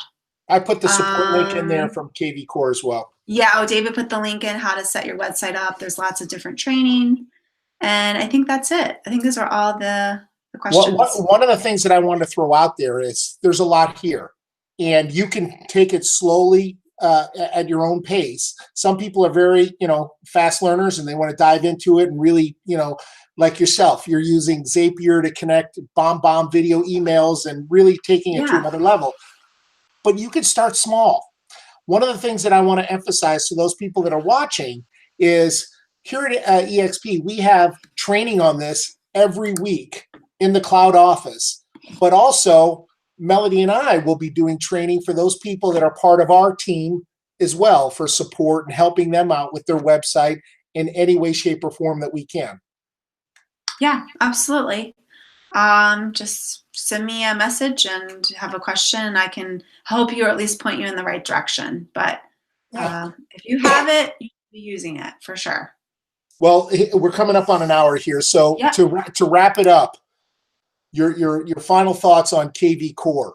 I put the support link in there from KVCore as well. Yeah, David put the link in how to set your website up. There's lots of different training. And I think that's it. I think those are all the questions. One of the things that I want to throw out there is there's a lot here. And you can take it slowly at your own pace. Some people are very, fast learners and they want to dive into it and really, like yourself, you're using Zapier to connect bomb video emails and really taking it to another level. But you can start small. One of the things that I want to emphasize to those people that are watching is here at EXP, we have training on this every week in the cloud office, but also Melody and I will be doing training for those people that are part of our team as well for support and helping them out with their website in any way, shape, or form that we can. Yeah, absolutely. Just send me a message and have a question and I can help you or at least point you in the right direction. But if you have it, you should be using it for sure. Well, we're coming up on an hour here. So to wrap it up, your final thoughts on KVCore.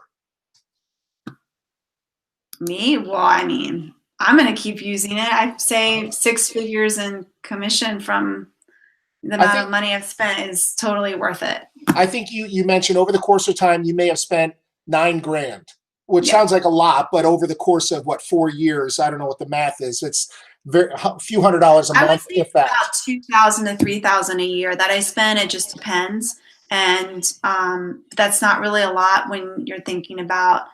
Me? Well, I mean, I'm going to keep using it. I've saved 6 figures in commission from the amount of money I've spent is totally worth it. I think you mentioned over the course of time, you may have spent $9,000, which sounds like a lot, but over the course of 4 years, I don't know what the math is. It's a few $100s a month, if that. About $2,000 to $3,000 a year that I spend. It just depends. And that's not really a lot when you're thinking about,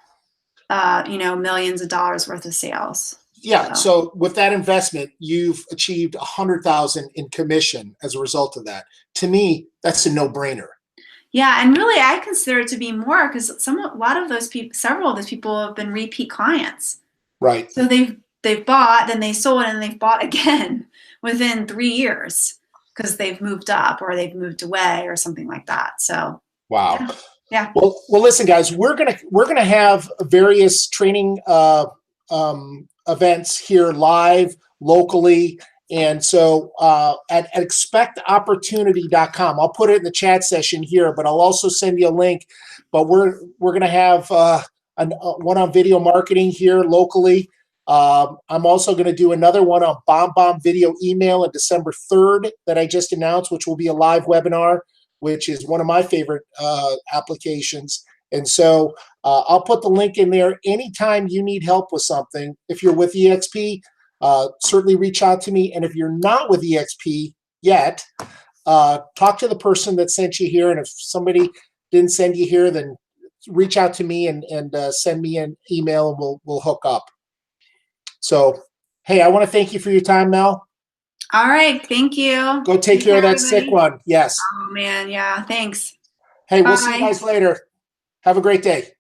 millions of dollars worth of sales. Yeah. So with that investment, you've achieved $100,000 in commission as a result of that. To me, that's a no-brainer. Yeah, and really, I consider it to be more because several of those people have been repeat clients. Right. So they've bought, then they sold, and they've bought again within 3 years because they've moved up or they've moved away or something like that. So wow. Yeah. Well, listen, guys, we're gonna have various training events here live locally. And so at expectopportunity.com, I'll put it in the chat session here, but I'll also send you a link. But we're going to have one on video marketing here locally. I'm also going to do another one on Bomb Video Email on December 3rd that I just announced, which will be a live webinar, which is one of my favorite applications. And so I'll put the link in there. Anytime you need help with something, if you're with EXP, certainly reach out to me. And if you're not with EXP yet, talk to the person that sent you here. And if somebody didn't send you here, then reach out to me and send me an email and we'll hook up. So, hey, I want to thank you for your time, Mel. All right. Thank you. Go take care of that sick one. Yes. Oh, man. Yeah. Thanks. Hey. Hey, we'll see you Bye. guys later. Have a great day.